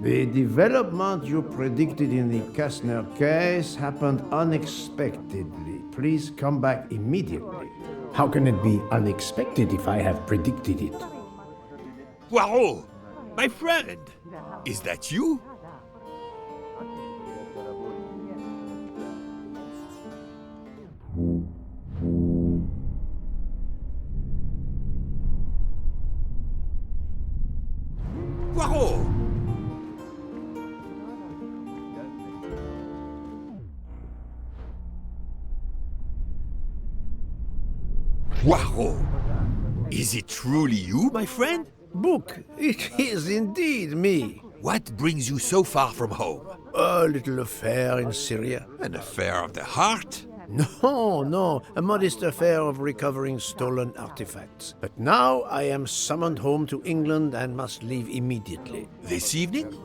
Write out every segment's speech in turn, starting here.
The development you predicted in the Kastner case happened unexpectedly. Please come back immediately. How can it be unexpected if I have predicted it? Poirot, my friend, is that you? Poirot! Poirot! Is it truly you, my friend? Book, it is indeed me. What brings you so far from home? A little affair in Syria. An affair of the heart? No, a modest affair of recovering stolen artifacts. But now I am summoned home to England and must leave immediately. This evening?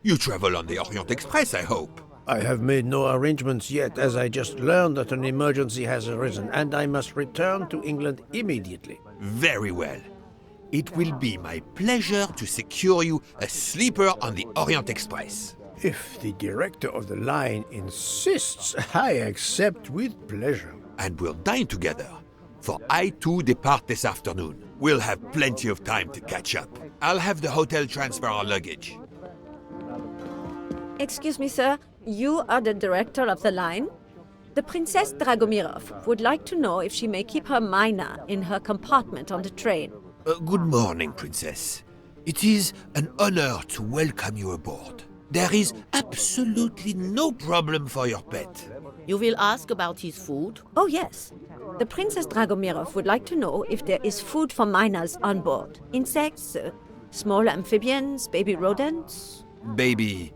You travel on the Orient Express, I hope. I have made no arrangements yet, as I just learned that an emergency has arisen, and I must return to England immediately. Very well. It will be my pleasure to secure you a sleeper on the Orient Express. If the director of the line insists, I accept with pleasure. And we'll dine together, for I too depart this afternoon. We'll have plenty of time to catch up. I'll have the hotel transfer our luggage. Excuse me, sir. You are the director of the line? The Princess Dragomirov would like to know if she may keep her mina in her compartment on the train. Good morning, Princess. It is an honor to welcome you aboard. There is absolutely no problem for your pet. You will ask about his food? Oh, yes. The Princess Dragomirov would like to know if there is food for miners on board. Insects, small amphibians, baby rodents. Baby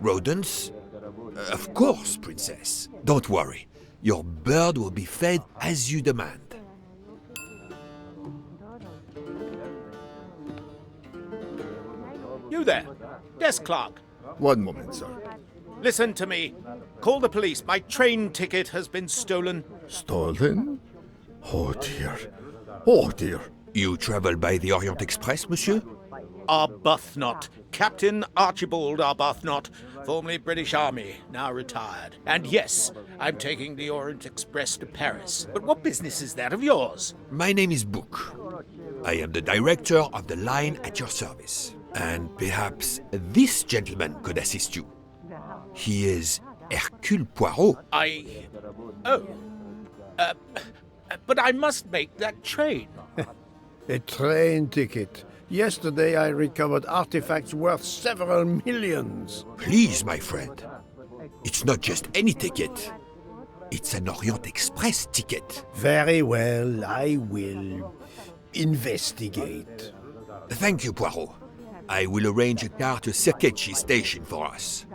rodents? Of course, Princess. Don't worry. Your bird will be fed as you demand. You there, desk clerk. One moment, sir. Listen to me. Call the police. My train ticket has been stolen. Stolen? Oh dear. Oh dear. You travel by the Orient Express, monsieur? Arbuthnot. Captain Archibald Arbuthnot, formerly British Army, now retired. And yes, I'm taking the Orient Express to Paris. But what business is that of yours? My name is Book. I am the director of the line at your service. And perhaps this gentleman could assist you. He is Ercule Poirot. But I must make that train. A train ticket. Yesterday I recovered artifacts worth several millions. Please, my friend. It's not just any ticket. It's an Orient Express ticket. Very well, I will investigate. Thank you, Poirot. I will arrange a car to Circecchi station for us.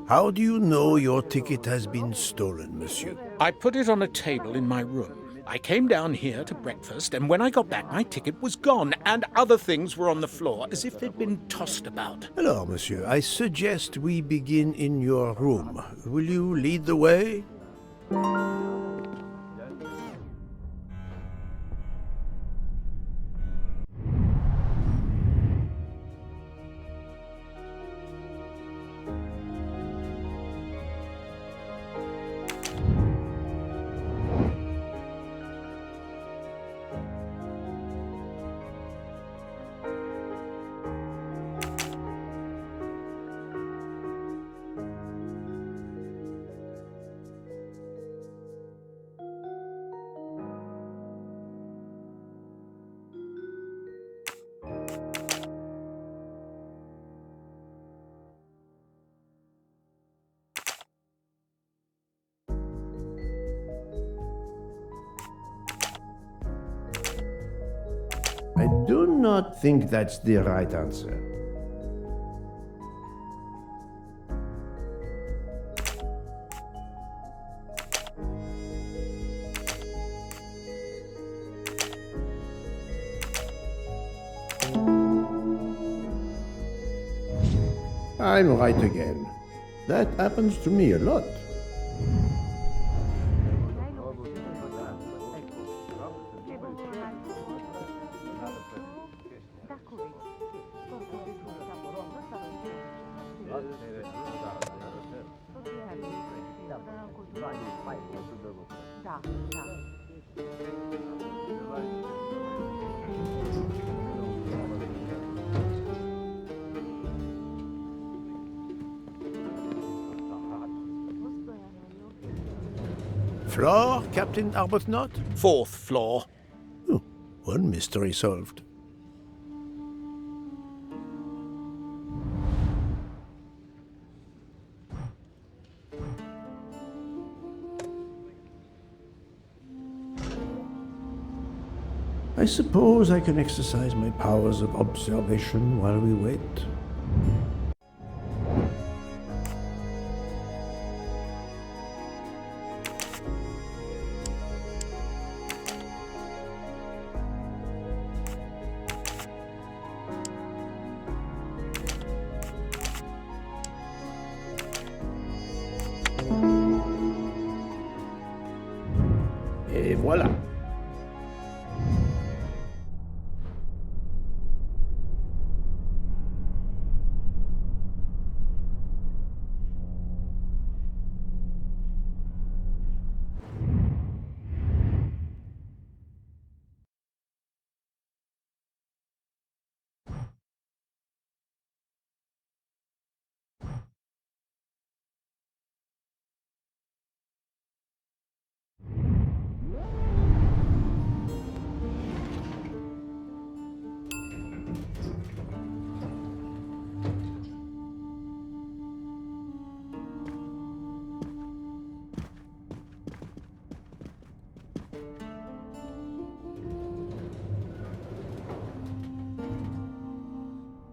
How do you know your ticket has been stolen, monsieur? I put it on a table in my room. I came down here to breakfast, and when I got back, my ticket was gone, and other things were on the floor, as if they'd been tossed about. Alors, monsieur, I suggest we begin in your room. Will you lead the way? not think that's the right answer. I'm right again. That happens to me a lot. Floor, Captain Arbuthnot? 4th floor. Oh, one mystery solved. I suppose I can exercise my powers of observation while we wait. Et voilà.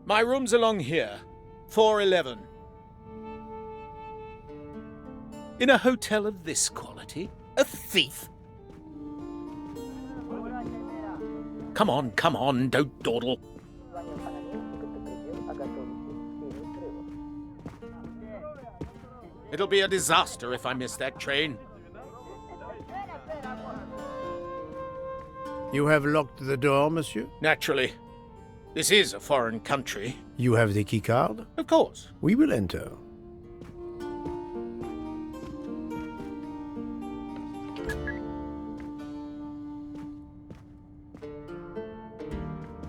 My room's along here. 411. In a hotel of this quality? A thief? Come on, don't dawdle. It'll be a disaster if I miss that train. You have locked the door, monsieur? Naturally. This is a foreign country. You have the key card? Of course. We will enter.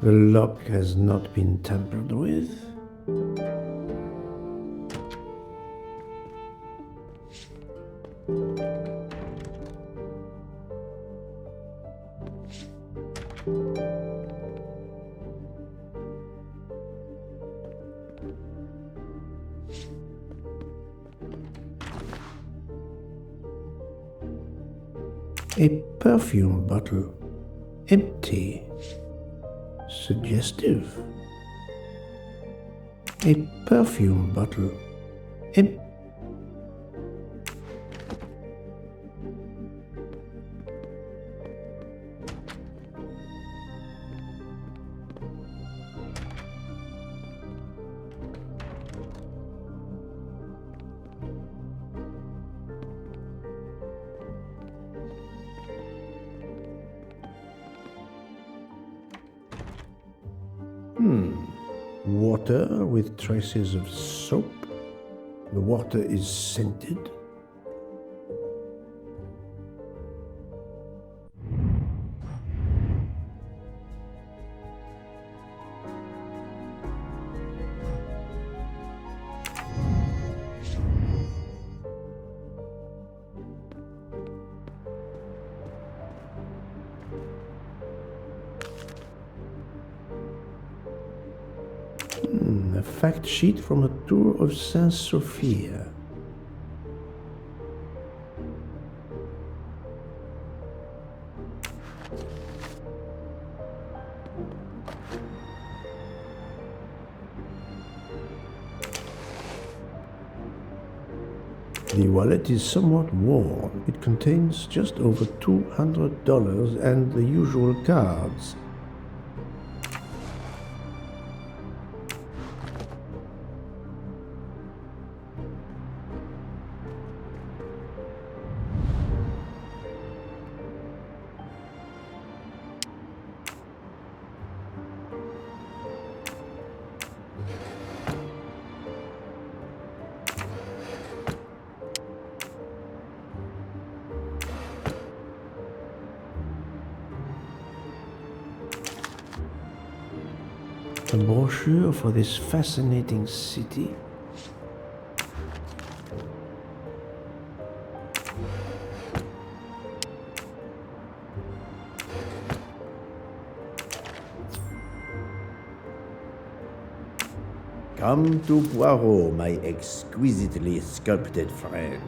The lock has not been tampered with. A perfume bottle. Empty. Suggestive. A perfume bottle. Empty. Water with traces of soap. The water is scented. A fact sheet from a tour of Saint Sophia. The wallet is somewhat worn. It contains just over $200 and the usual cards. A brochure for this fascinating city. Come to Poirot, my exquisitely sculpted friend.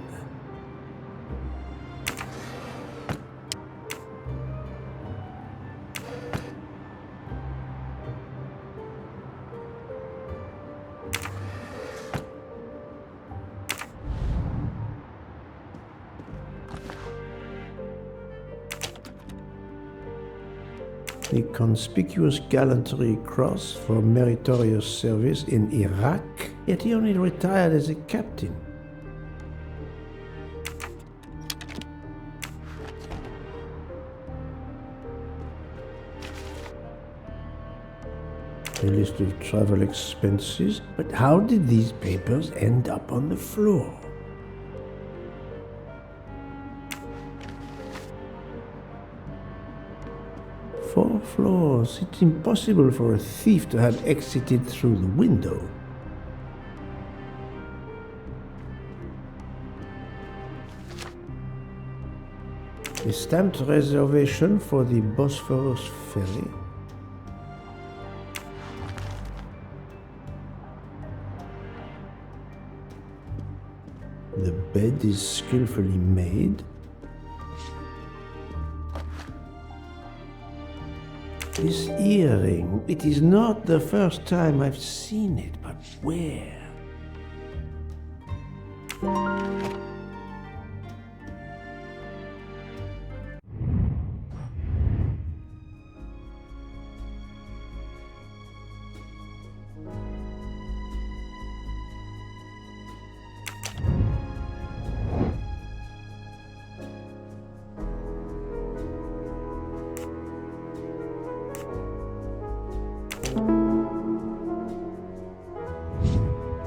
The Conspicuous Gallantry Cross for meritorious service in Iraq, yet he only retired as a captain. A list of travel expenses, but how did these papers end up on the floor? Four floors. It's impossible for a thief to have exited through the window. A stamped reservation for the Bosphorus ferry. The bed is skillfully made. This earring, it is not the first time I've seen it, but where?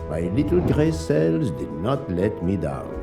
My little grey cells did not let me down.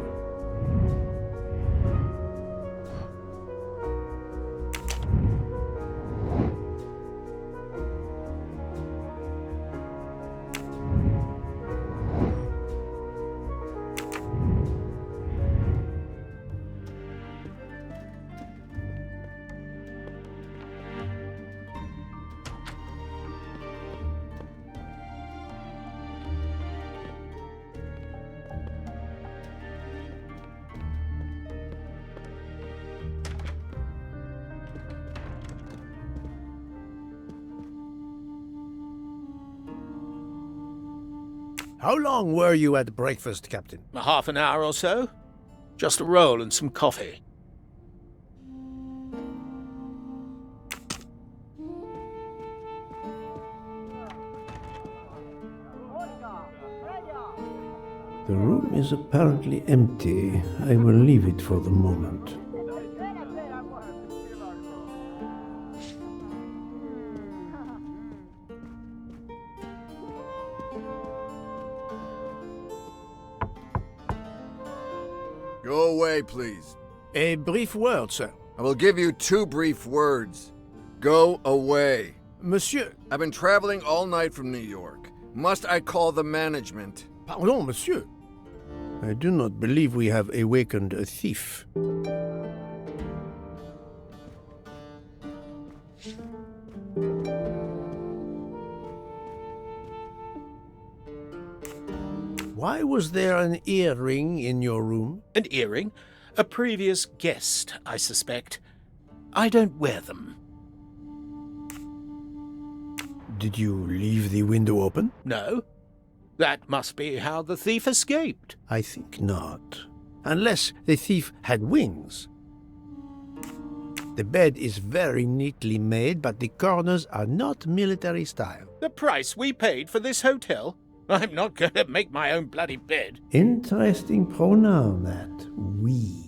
How long were you at breakfast, Captain? Half an hour or so. Just a roll and some coffee. The room is apparently empty. I will leave it for the moment. Go away, please. A brief word, sir. I will give you 2 brief words. Go away. Monsieur. I've been traveling all night from New York. Must I call the management? Pardon, monsieur. I do not believe we have awakened a thief. Why was there an earring in your room? An earring? A previous guest, I suspect. I don't wear them. Did you leave the window open? No. That must be how the thief escaped. I think not. unless the thief had wings. The bed is very neatly made, but the corners are not military style. The price we paid for this hotel? I'm not going to make my own bloody bed. Interesting pronoun, that we.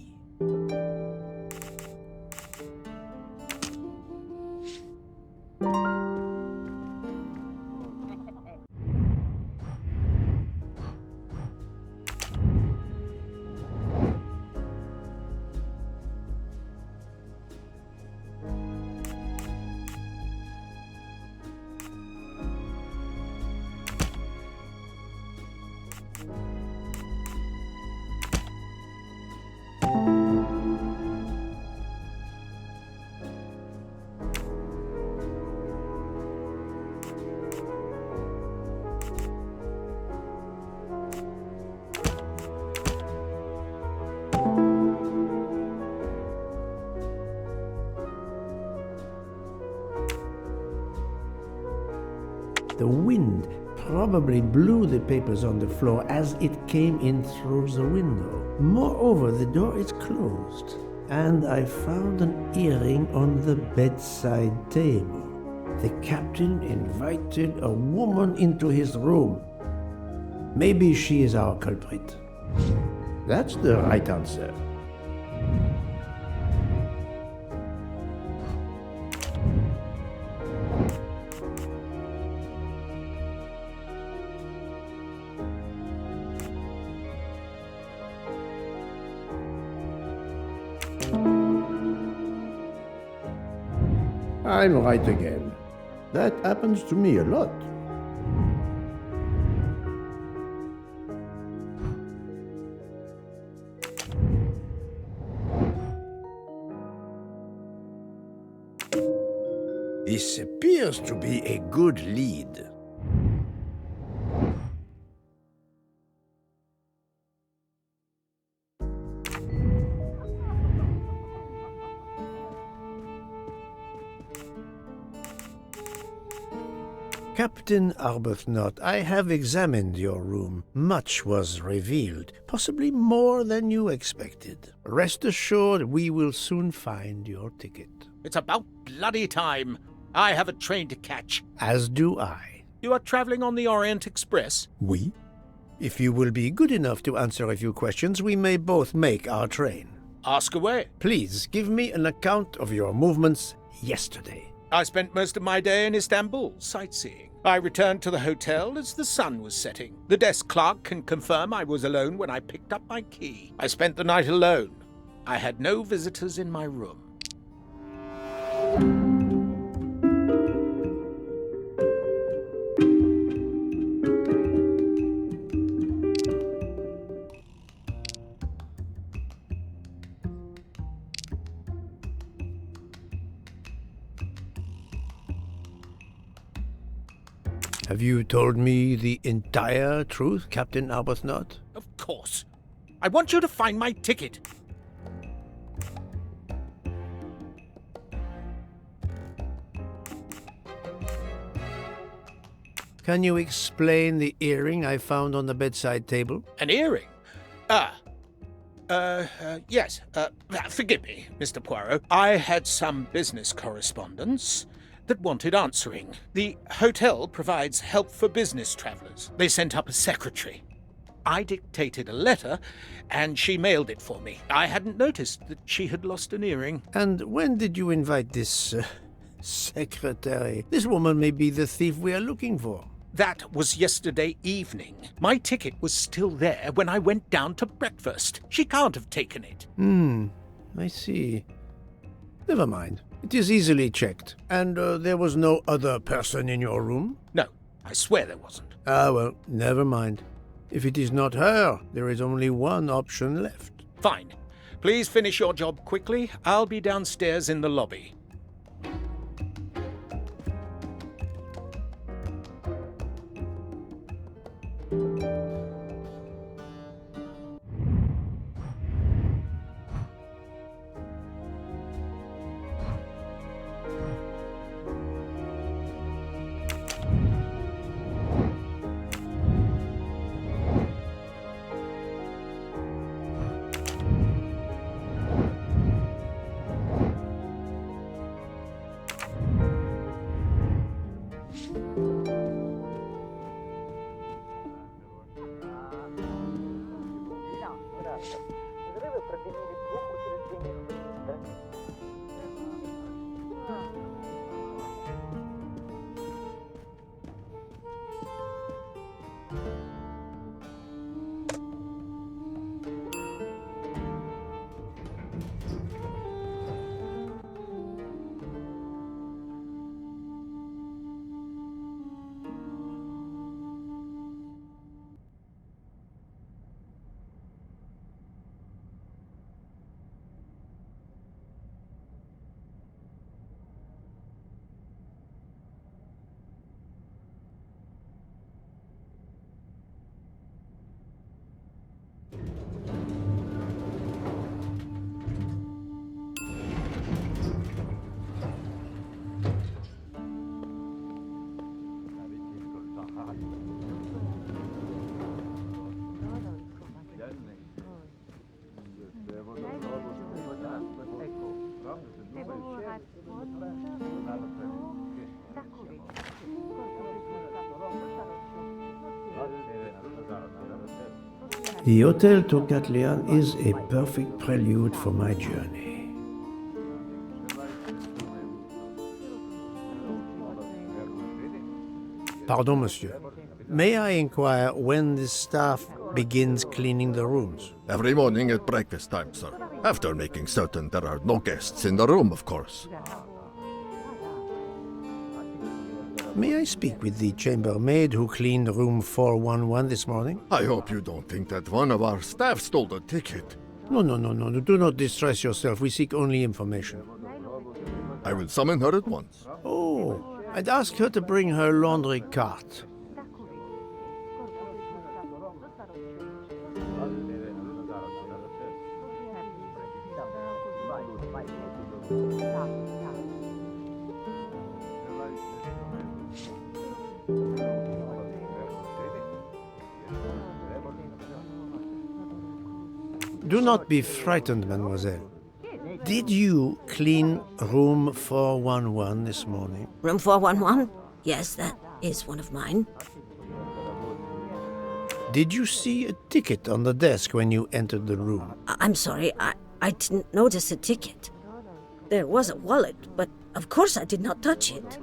The wind probably blew the papers on the floor as it came in through the window. Moreover, the door is closed, and I found an earring on the bedside table. The captain invited a woman into his room. Maybe she is our culprit. That's the right answer. I'm right again. That happens to me a lot. This appears to be a good lead. Captain Arbuthnot, I have examined your room. Much was revealed, possibly more than you expected. Rest assured we will soon find your ticket. It's about bloody time. I have a train to catch. As do I. You are traveling on the Orient Express? We? If you will be good enough to answer a few questions, we may both make our train. Ask away. Please give me an account of your movements yesterday. I spent most of my day in Istanbul, sightseeing. I returned to the hotel as the sun was setting. The desk clerk can confirm I was alone when I picked up my key. I spent the night alone. I had no visitors in my room. Have you told me the entire truth, Captain Arbuthnot? Of course. I want you to find my ticket. Can you explain the earring I found on the bedside table? An earring? Yes. Forgive me, Mr. Poirot. I had some business correspondence that wanted answering. The hotel provides help for business travelers. They sent up a secretary. I dictated a letter, and she mailed it for me. I hadn't noticed that she had lost an earring. And when did you invite this secretary? This woman may be the thief we are looking for. That was yesterday evening. My ticket was still there when I went down to breakfast. She can't have taken it. I see. Never mind. It is easily checked. And there was no other person in your room? No, I swear there wasn't. Ah, well, never mind. If it is not her, there is only one option left. Fine. Please finish your job quickly. I'll be downstairs in the lobby. The Hotel Tocatlian is a perfect prelude for my journey. Pardon, monsieur. May I inquire when the staff begins cleaning the rooms? Every morning at breakfast time, sir. After making certain there are no guests in the room, of course. May I speak with the chambermaid who cleaned room 411 this morning? I hope you don't think that one of our staff stole the ticket. No. Do not distress yourself. We seek only information. I will summon her at once. Oh, I'd ask her to bring her laundry cart. Do not be frightened, mademoiselle. Did you clean room 411 this morning? Room 411? Yes, that is one of mine. Did you see a ticket on the desk when you entered the room? I'm sorry, I didn't notice a ticket. There was a wallet, but of course I did not touch it.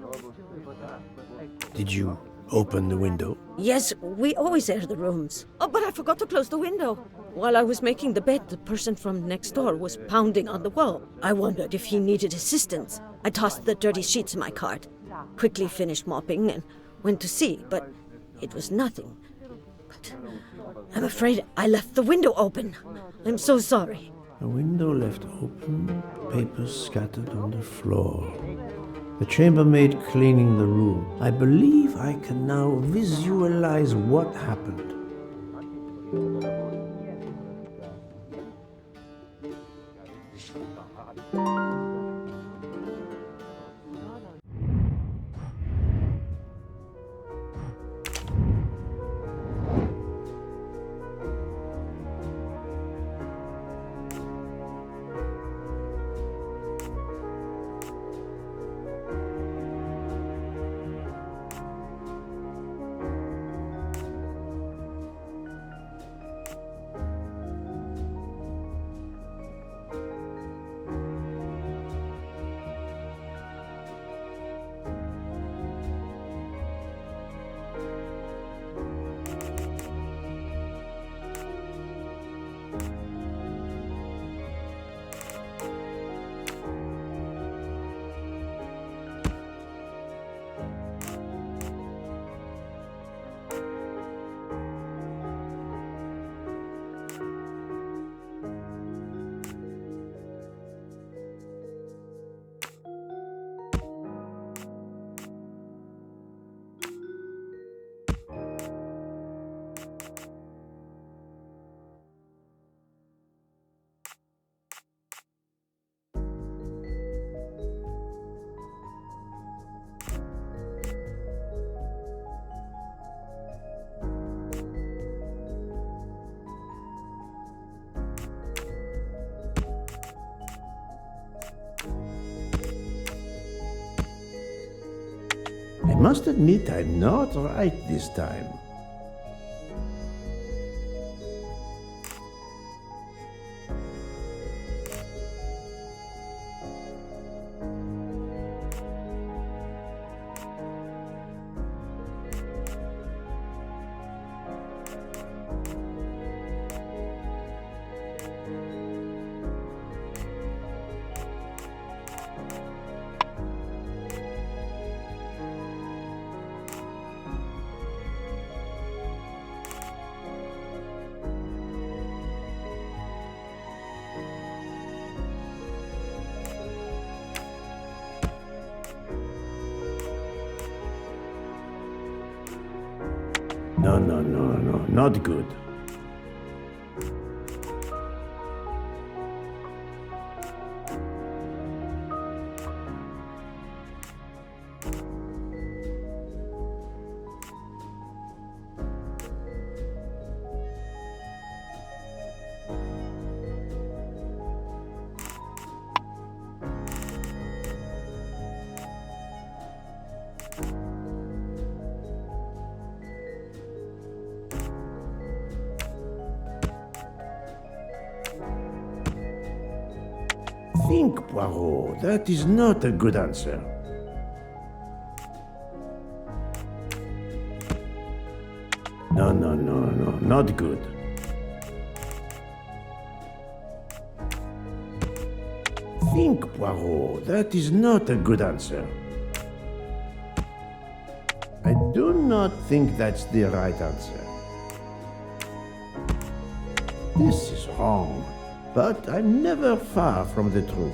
Did you open the window? Yes, we always air the rooms. Oh, but I forgot to close the window. While I was making the bed, the person from next door was pounding on the wall. I wondered if he needed assistance. I tossed the dirty sheets in my cart, quickly finished mopping, and went to see, but it was nothing. But I'm afraid I left the window open. I'm so sorry. The window left open, papers scattered on the floor. The chambermaid cleaning the room. I believe I can now visualize what happened. must admit I'm not right this time. No, not good. Think, Poirot. That is not a good answer. No, not good. Think, Poirot. That is not a good answer. I do not think that's the right answer. This is wrong. But I'm never far from the truth.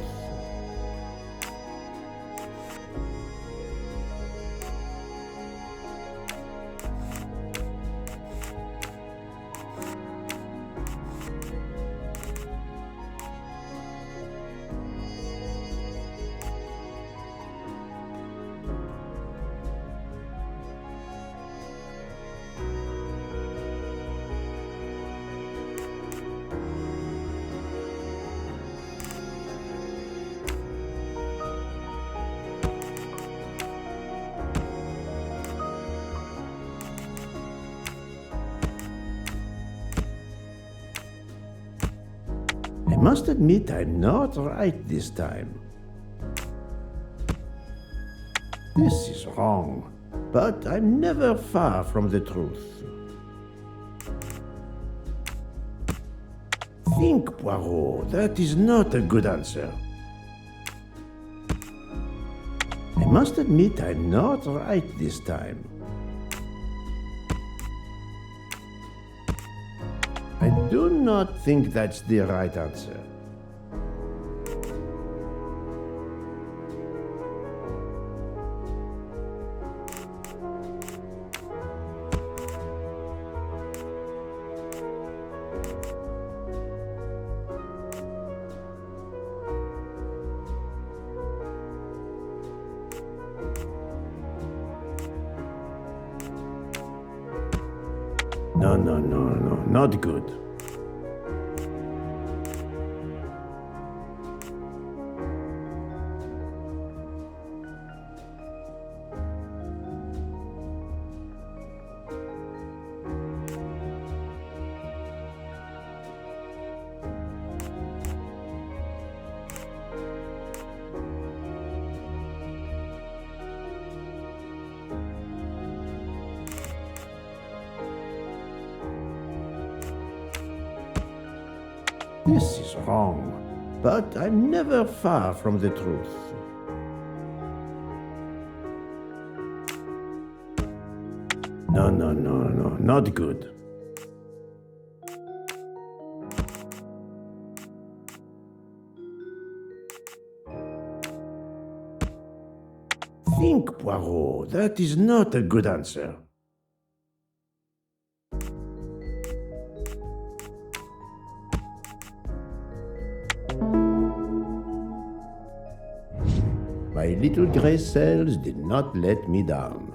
I must admit I'm not right this time. This is wrong, but I'm never far from the truth. Think, Poirot. That is not a good answer. I must admit I'm not right this time. I do not think that's the right answer. No, not good. This is wrong, but I'm never far from the truth. No, not good. Think, Poirot. That is not a good answer. My little gray cells did not let me down.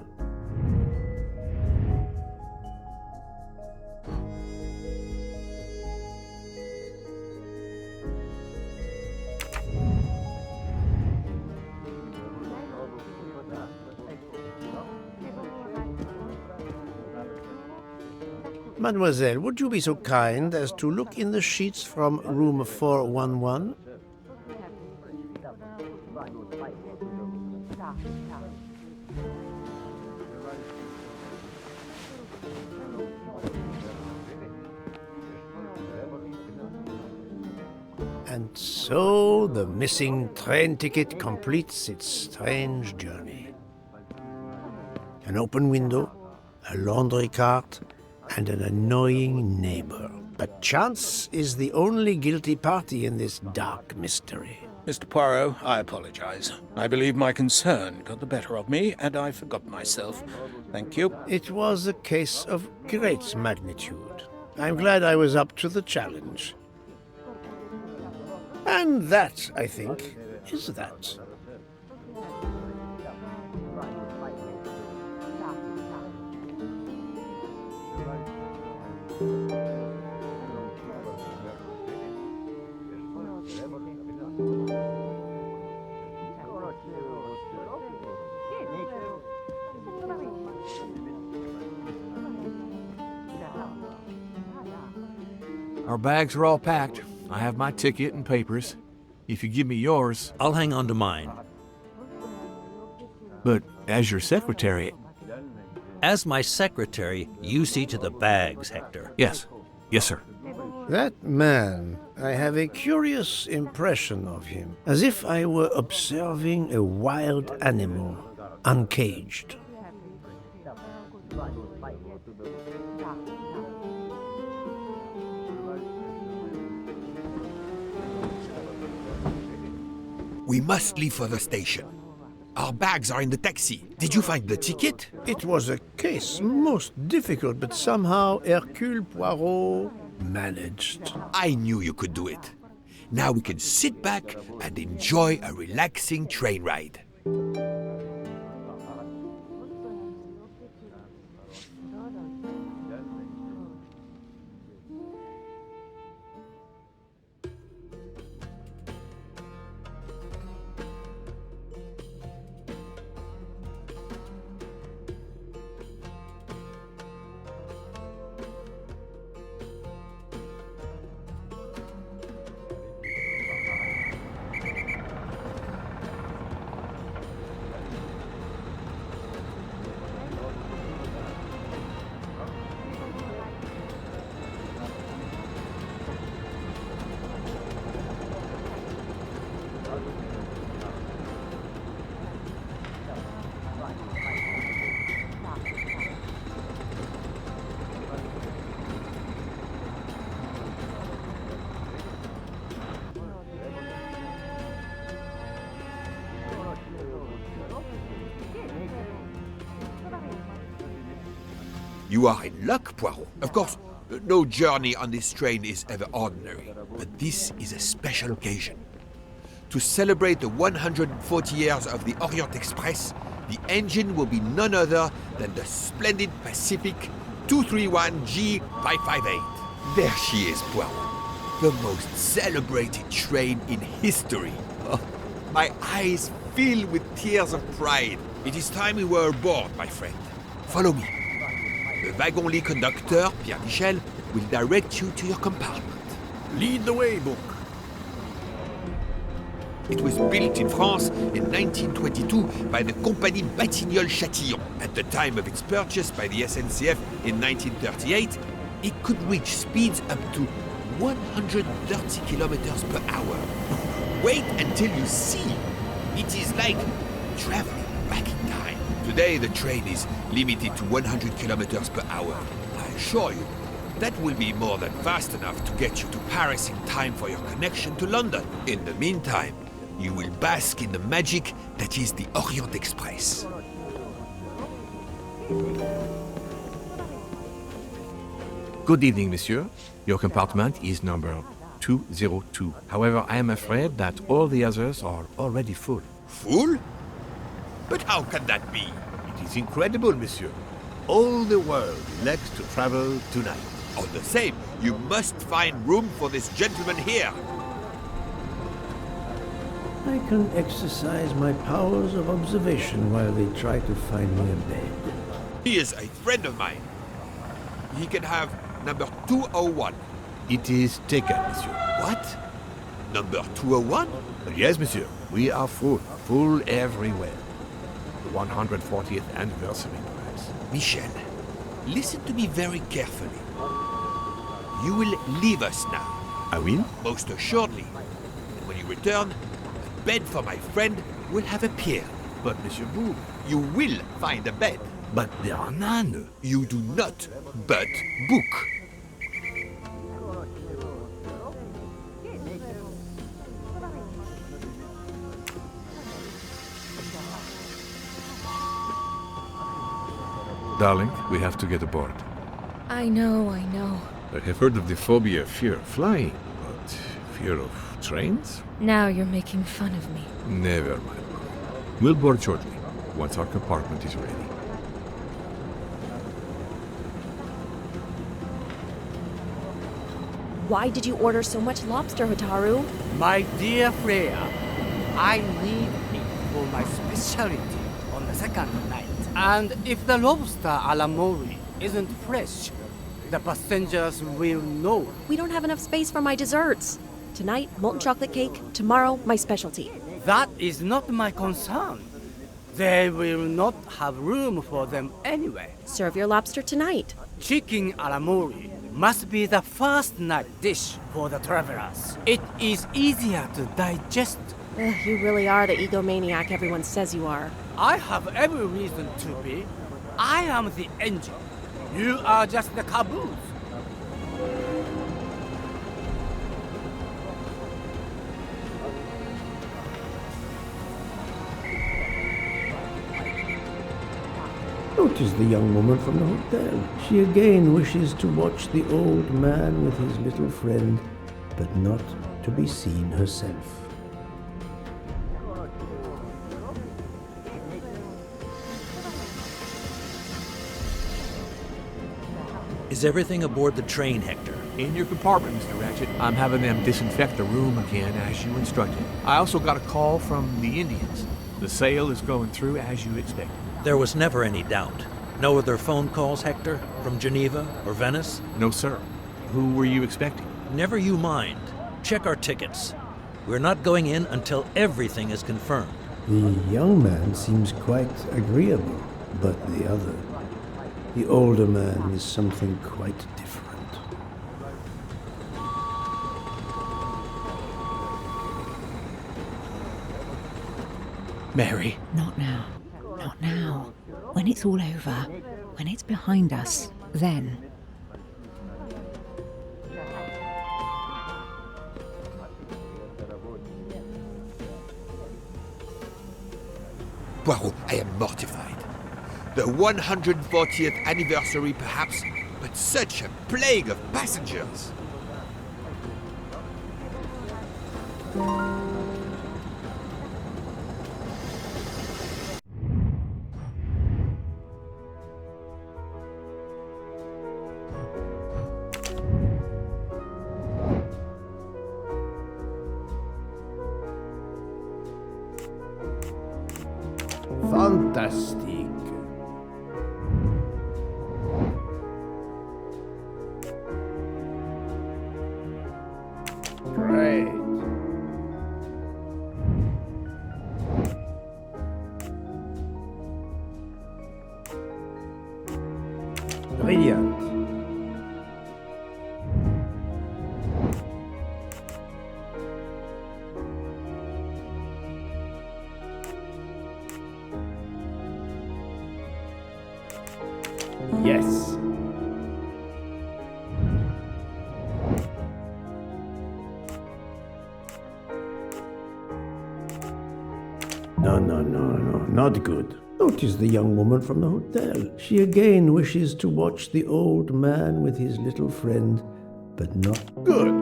Mademoiselle, would you be so kind as to look in the sheets from room 411? And so the missing train ticket completes its strange journey. An open window, a laundry cart, and an annoying neighbor. But chance is the only guilty party in this dark mystery. Mr. Poirot, I apologize. I believe my concern got the better of me, and I forgot myself. Thank you. It was a case of great magnitude. I'm glad I was up to the challenge. And that, I think, is that. Our bags are all packed. I have my ticket and papers. If you give me yours, I'll hang on to mine. but as your secretary... As my secretary, you see to the bags, Hector. Yes. Yes, sir. That man, I have a curious impression of him, as if I were observing a wild animal, uncaged. We must leave for the station. Our bags are in the taxi. Did you find the ticket? It was a case most difficult, but somehow Hercule Poirot managed. I knew you could do it. Now we can sit back and enjoy a relaxing train ride. You are in luck, Poirot. Of course, no journey on this train is ever ordinary, but this is a special occasion. To celebrate the 140 years of the Orient Express, the engine will be none other than the splendid Pacific 231G558. There she is, Poirot. The most celebrated train in history. Oh, my eyes fill with tears of pride. It is time we were aboard, my friend. Follow me. The wagon-lit conductor, Pierre Michel, will direct you to your compartment. Lead the way, Book. It was built in France in 1922 by the Compagnie Batignolles-Châtillon. At the time of its purchase by the SNCF in 1938, it could reach speeds up to 130 kilometers per hour. Wait until you see. It is like traveling back in time. Today, the train is limited to 100 kilometers per hour. I assure you, that will be more than fast enough to get you to Paris in time for your connection to London. In the meantime, you will bask in the magic that is the Orient Express. Good evening, monsieur. Your compartment is number 202. However, I am afraid that all the others are already full. Full? But how can that be? It is incredible, monsieur. All the world elects to travel tonight. All the same, you must find room for this gentleman here. I can exercise my powers of observation while they try to find me a bed. He is a friend of mine. He can have number 201. It is taken, monsieur. What? Number 201? Yes, monsieur. We are full. Full everywhere. The 140th anniversary, perhaps. Michel, listen to me very carefully. You will leave us now. I will? Most assuredly. And when you return, a bed for my friend will have appeared. But, Monsieur Bou, You will find a bed. but there are none. You do not but book. Darling, we have to get aboard. I know. I have heard of the phobia of fear of flying, but fear of trains? Now you're making fun of me. Never mind. We'll board shortly, once our compartment is ready. Why did you order so much lobster, Hotaru? My dear Freya, I need it for my specialty on the second night. And if the lobster a la mori isn't fresh, the passengers will know. We don't have enough space for my desserts. Tonight, molten chocolate cake. Tomorrow, my specialty. That is not my concern. They will not have room for them anyway. Serve your lobster tonight. Chicken a la mori must be the first night dish for the travelers. It is easier to digest. You really are the egomaniac everyone says you are. I have every reason to be. I am the engine. You are just the caboose. Notice the young woman from the hotel. She again wishes to watch the old man with his little friend, but not to be seen herself. Is everything aboard the train, Hector? In your compartment, Mr. Ratchet. I'm having them disinfect the room again as you instructed. I also got a call from the Indians. The sale is going through as you expected. There was never any doubt. No other phone calls, Hector? From Geneva or Venice? No, sir. Who were you expecting? Never you mind. Check our tickets. We're not going in until everything is confirmed. The young man seems quite agreeable, but the other, the older man, is something quite different. Mary. Not now. Not now. When it's all over, when it's behind us, then. Poirot, I am mortified. The 140th anniversary, perhaps, but such a plague of passengers. Fantastic. Great. Brilliant. Yes. No, not good. Notice the young woman from the hotel. She again wishes to watch the old man with his little friend, but not good.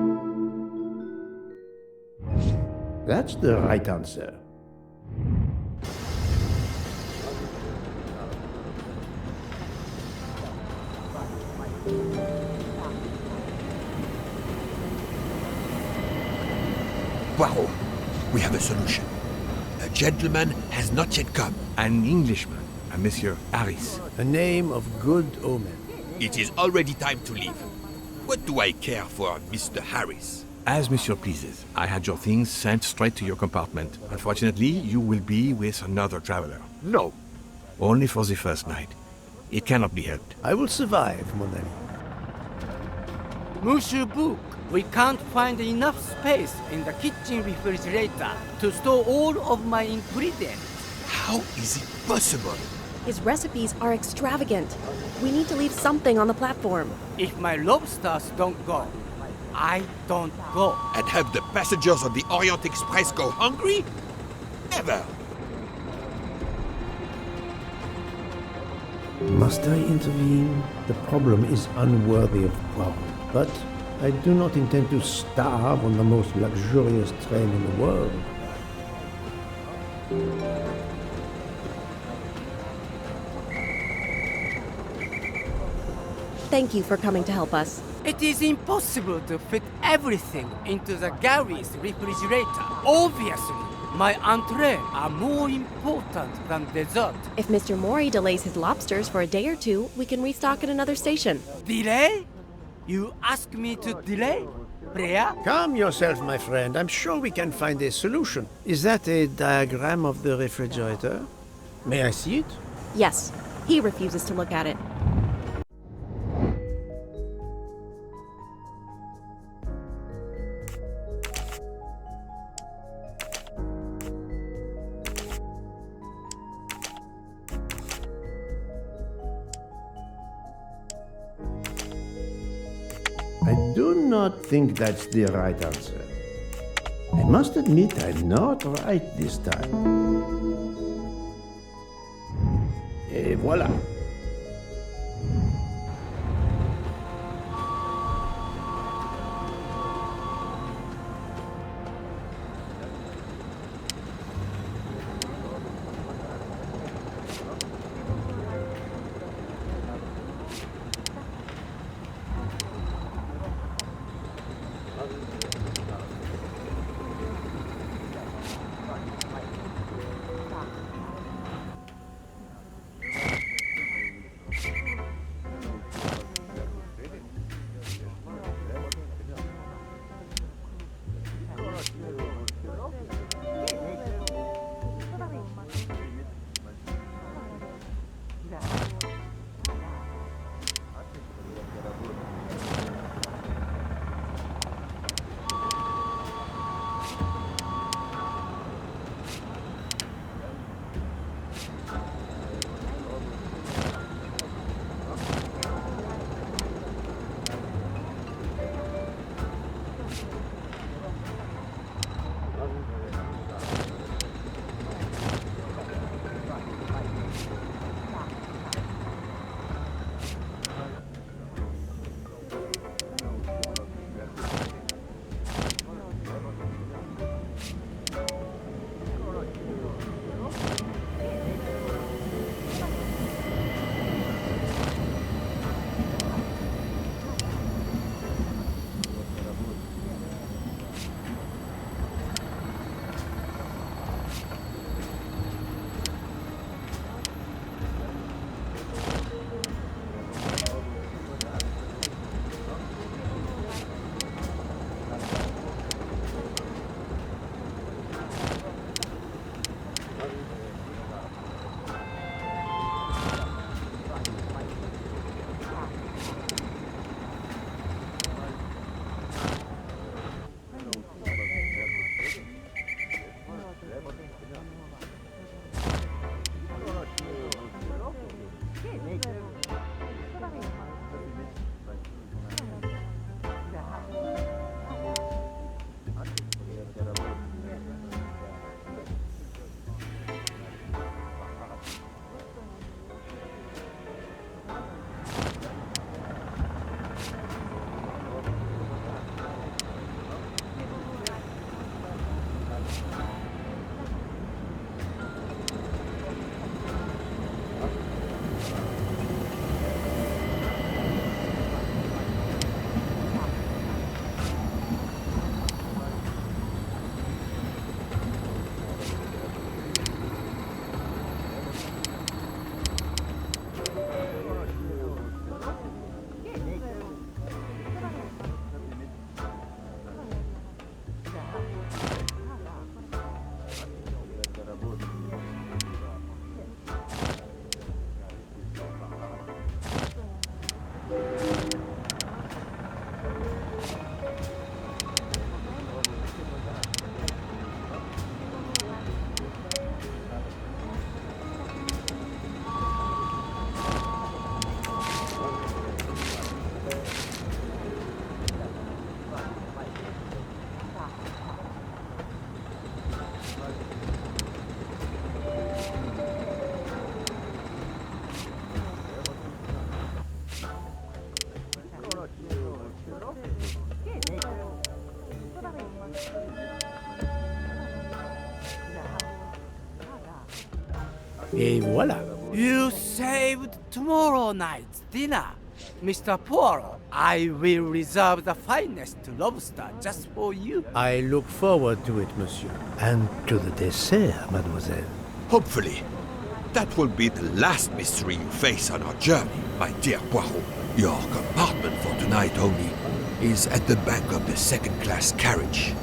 That's the right answer. Poirot, we have a solution. A gentleman has not yet come. An Englishman, a Monsieur Harris. a name of good omen. It is already time to leave. What do I care for Mr. Harris? As Monsieur pleases. I had your things sent straight to your compartment. Unfortunately, you will be with another traveler. No. Only for the first night. It cannot be helped. I will survive, mon ami. Monsieur Book, we can't find enough space in the kitchen refrigerator to store all of my ingredients. How is it possible? His recipes are extravagant. We need to leave something on the platform. If my lobsters don't go, I don't go. And have the passengers on the Orient Express go hungry? Never! Must I intervene? The problem is unworthy of Poirot, but I do not intend to starve on the most luxurious train in the world. Thank you for coming to help us. It is impossible to fit everything into the Gary's refrigerator. Obviously, my entrees are more important than dessert. If Mr. Mori delays his lobsters for a day or two, we can restock at another station. Delay? You ask me to delay? Freya? Calm yourself, my friend. I'm sure we can find a solution. Is that a diagram of the refrigerator? May I see it? Yes, he refuses to look at it. I do not think that's the right answer. I must admit I'm not right this time. Et voilà. Et voilà. You saved tomorrow night's dinner. Mr. Poirot, I will reserve the finest lobster just for you. I look forward to it, monsieur. And to the dessert, mademoiselle. Hopefully. That will be the last mystery you face on our journey, my dear Poirot. Your compartment for tonight only is at the back of the second-class carriage,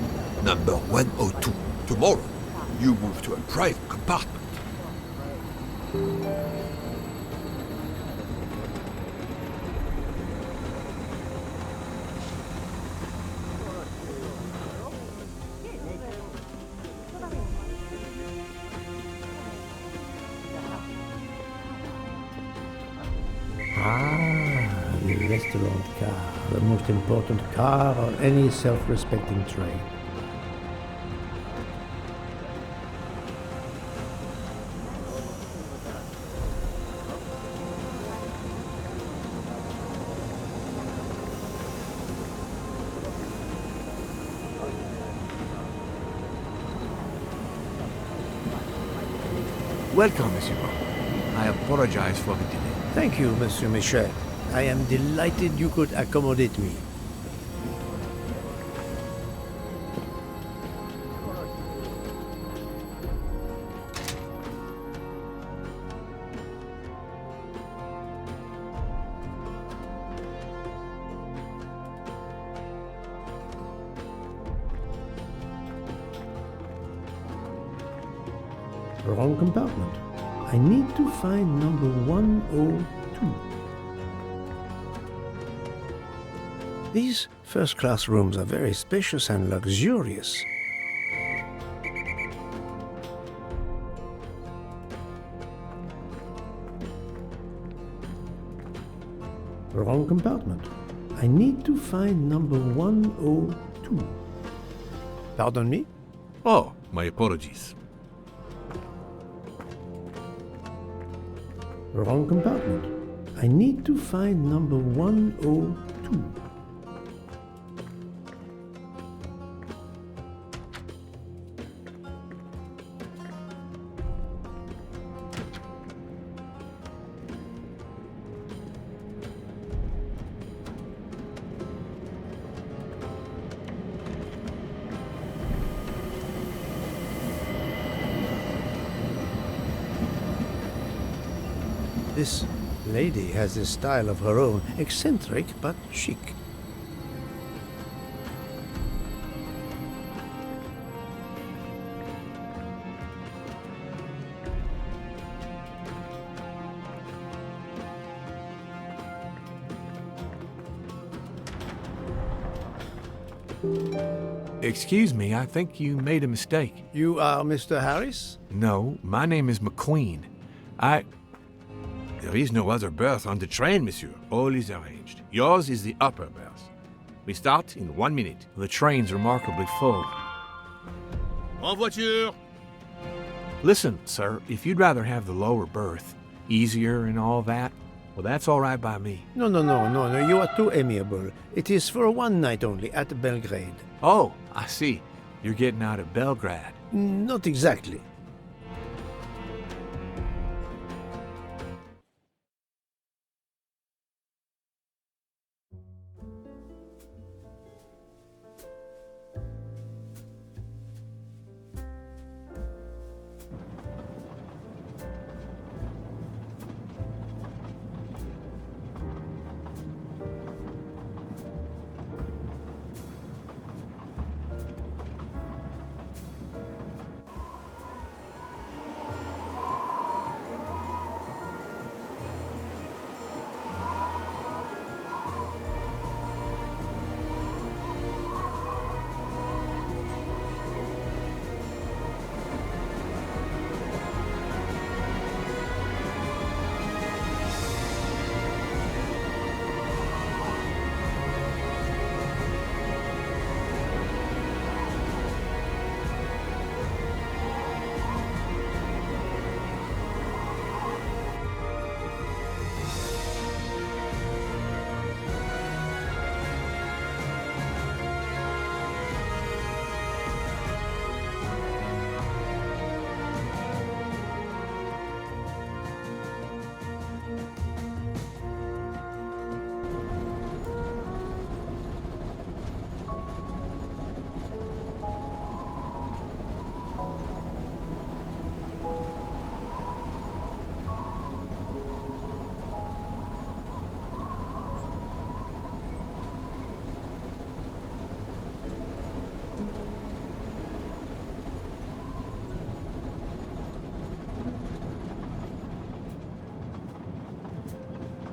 number 102. Tomorrow, you move to a private compartment. The restaurant car, the most important car on any self-respecting train. Welcome, Monsieur Poirot. I apologize for the delay. Thank you, Monsieur Michel. I am delighted you could accommodate me. Wrong compartment. I need to find number 102. These first-class rooms are very spacious and luxurious. Wrong compartment. I need to find number 102. Pardon me? Oh, my apologies. Wrong compartment. I need to find number 102. This lady has a style of her own, eccentric but chic. Excuse me, I think you made a mistake. You are Mr. Harris? No, my name is McQueen. There is no other berth on the train, monsieur. All is arranged. Yours is the upper berth. We start in 1 minute. The train's remarkably full. En voiture! Listen, sir, if you'd rather have the lower berth, easier and all that, well, that's all right by me. No, you are too amiable. It is for one night only, at Belgrade. Oh, I see. You're getting out of Belgrade. Not exactly.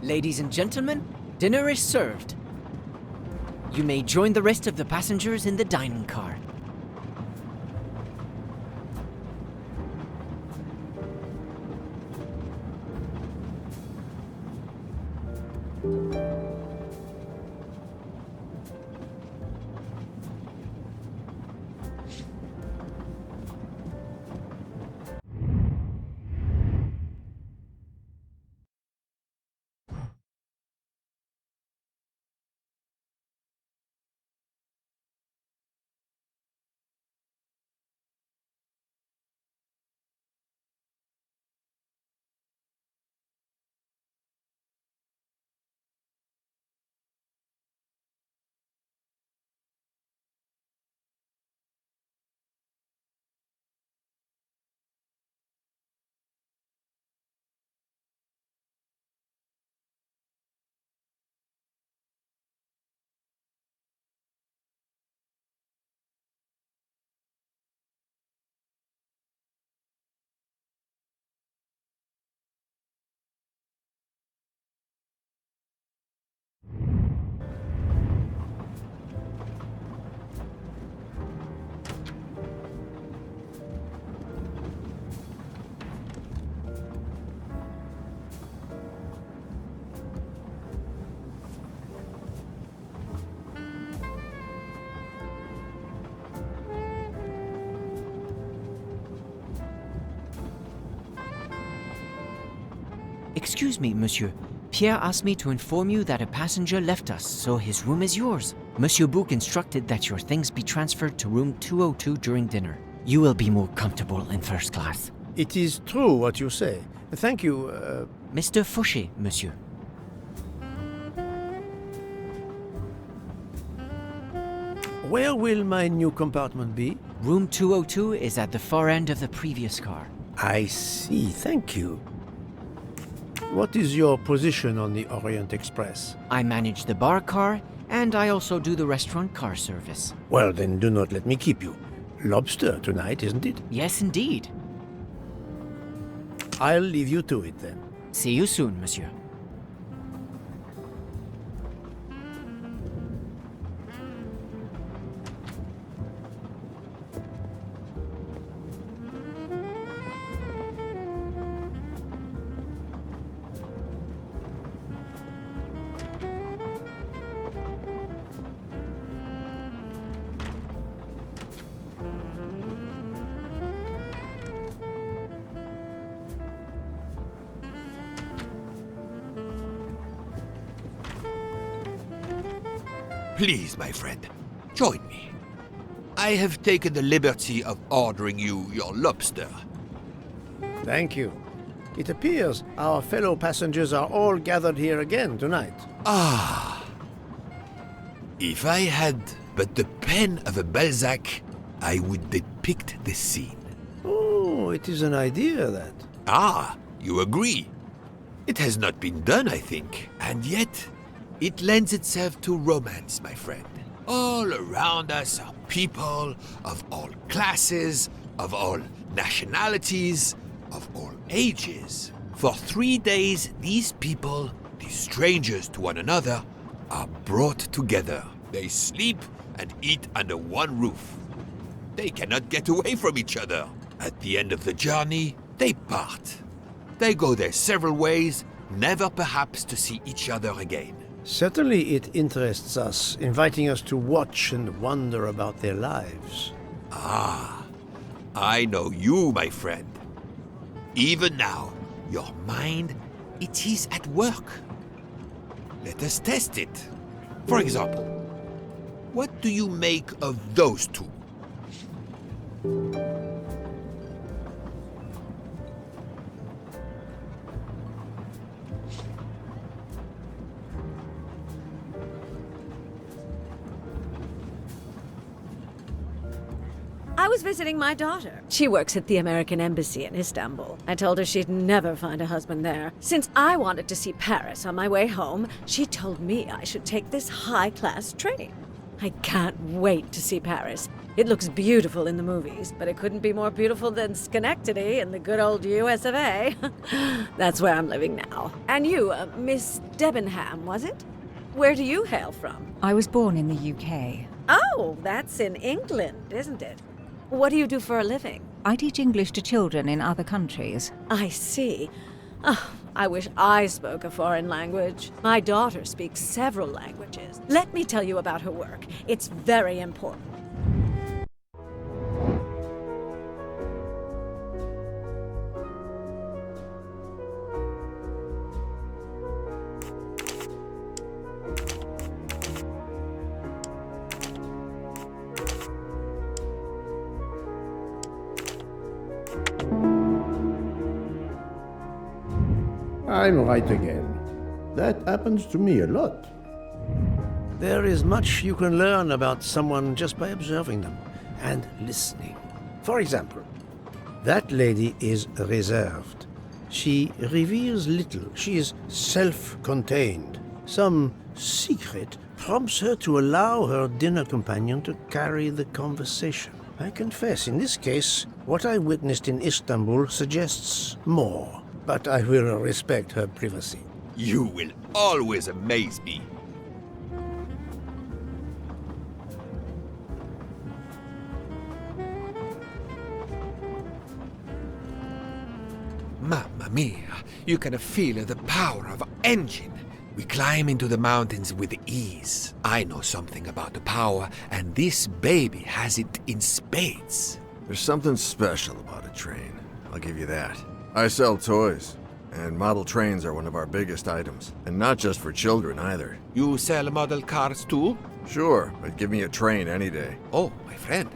Ladies and gentlemen, dinner is served. You may join the rest of the passengers in the dining car. Excuse me, monsieur. Pierre asked me to inform you that a passenger left us, so his room is yours. Monsieur Bouc instructed that your things be transferred to room 202 during dinner. You will be more comfortable in first class. It is true what you say. Thank you, Mr. Fauché, monsieur. Where will my new compartment be? Room 202 is at the far end of the previous car. I see, thank you. What is your position on the Orient Express? I manage the bar car, and I also do the restaurant car service. Well, then do not let me keep you. Lobster tonight, isn't it? Yes, indeed. I'll leave you to it, then. See you soon, monsieur. Please, my friend, join me. I have taken the liberty of ordering you your lobster. Thank you. It appears our fellow passengers are all gathered here again tonight. Ah. If I had but the pen of a Balzac, I would depict the scene. Oh, it is an idea, that. Ah, you agree. It has not been done, I think, and yet it lends itself to romance, my friend. All around us are people of all classes, of all nationalities, of all ages. For 3 days, these people, these strangers to one another, are brought together. They sleep and eat under one roof. They cannot get away from each other. At the end of the journey, they part. They go their several ways, never perhaps to see each other again. Certainly it interests us, inviting us to watch and wonder about their lives. Ah, I know you, my friend. Even now, your mind, it is at work. Let us test it. For example, what do you make of those two? I was visiting my daughter. She works at the American Embassy in Istanbul. I told her she'd never find a husband there. Since I wanted to see Paris on my way home, she told me I should take this high-class train. I can't wait to see Paris. It looks beautiful in the movies, but it couldn't be more beautiful than Schenectady in the good old US of A. That's where I'm living now. And you, Miss Debenham, was it? Where do you hail from? I was born in the UK. Oh, that's in England, isn't it? What do you do for a living? I teach English to children in other countries. I see. Oh, I wish I spoke a foreign language. My daughter speaks several languages. Let me tell you about her work. It's very important. I'm right again. That happens to me a lot. There is much you can learn about someone just by observing them and listening. For example, that lady is reserved. She reveals little. She is self-contained. Some secret prompts her to allow her dinner companion to carry the conversation. I confess, in this case, what I witnessed in Istanbul suggests more. But I will respect her privacy. You will always amaze me. Mamma mia, you can feel the power of our engine. We climb into the mountains with ease. I know something about the power, and this baby has it in spades. There's something special about a train, I'll give you that. I sell toys, and model trains are one of our biggest items. And not just for children either. You sell model cars too? Sure, but give me a train any day. Oh, my friend.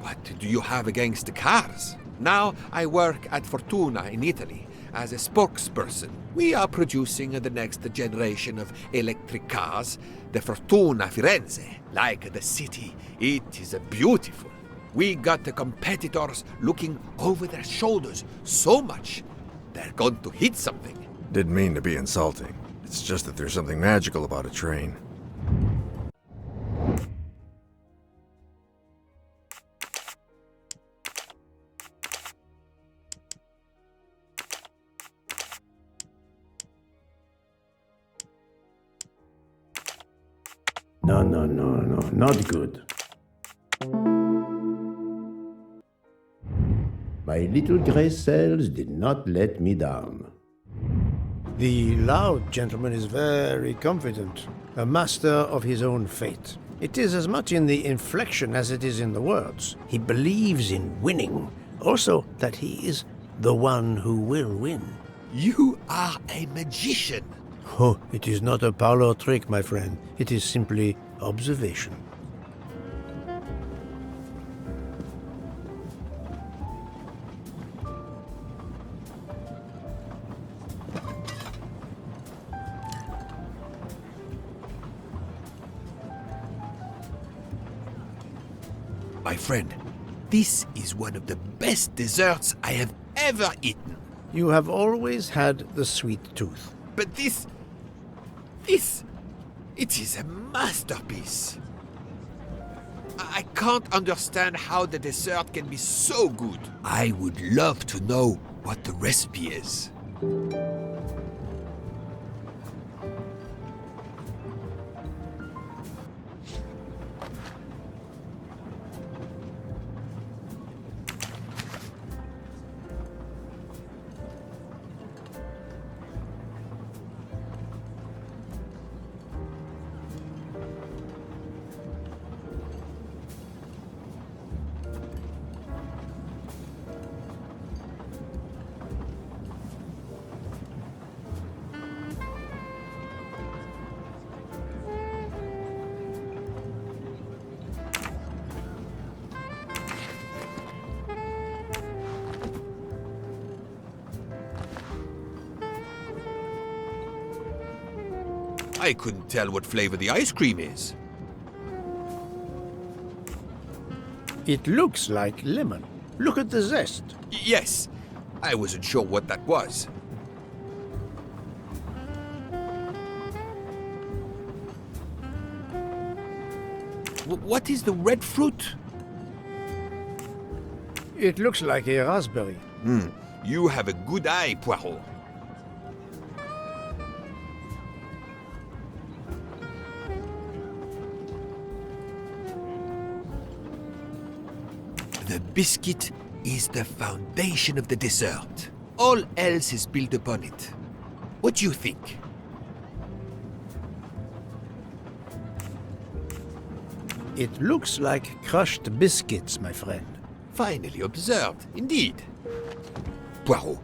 What do you have against the cars? Now I work at Fortuna in Italy as a spokesperson. We are producing the next generation of electric cars, the Fortuna Firenze. Like the city, it is beautiful. We got the competitors looking over their shoulders so much, they're going to hit something. Didn't mean to be insulting. It's just that there's something magical about a train. No, not good. My little grey cells did not let me down. The loud gentleman is very confident, a master of his own fate. It is as much in the inflection as it is in the words. He believes in winning, also that he is the one who will win. You are a magician. Oh, it is not a parlor trick, my friend. It is simply observation. My friend, this is one of the best desserts I have ever eaten. You have always had the sweet tooth. But it is a masterpiece. I can't understand how the dessert can be so good. I would love to know what the recipe is. I couldn't tell what flavor the ice cream is. It looks like lemon. Look at the zest. Yes, I wasn't sure what that was. What is the red fruit? It looks like a raspberry. You have a good eye, Poirot. The biscuit is the foundation of the dessert. All else is built upon it. What do you think? It looks like crushed biscuits, my friend. Finely observed, indeed. Poirot,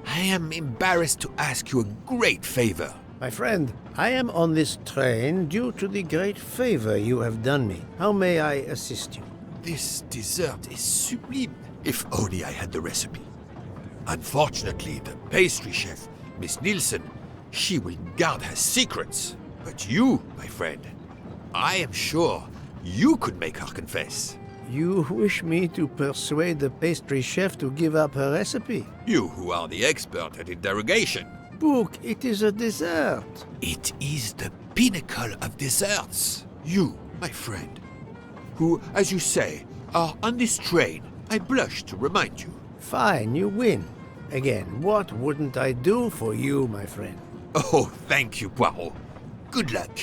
I am embarrassed to ask you a great favor. My friend, I am on this train due to the great favor you have done me. How may I assist you? This dessert is sublime. If only I had the recipe. Unfortunately, the pastry chef, Miss Nielsen, she will guard her secrets. But you, my friend, I am sure you could make her confess. You wish me to persuade the pastry chef to give up her recipe? You who are the expert at interrogation. Book, it is a dessert. It is the pinnacle of desserts. You, my friend, who, as you say, are on this train, I blush to remind you. Fine, you win. Again, what wouldn't I do for you, my friend? Oh, thank you, Poirot. Good luck.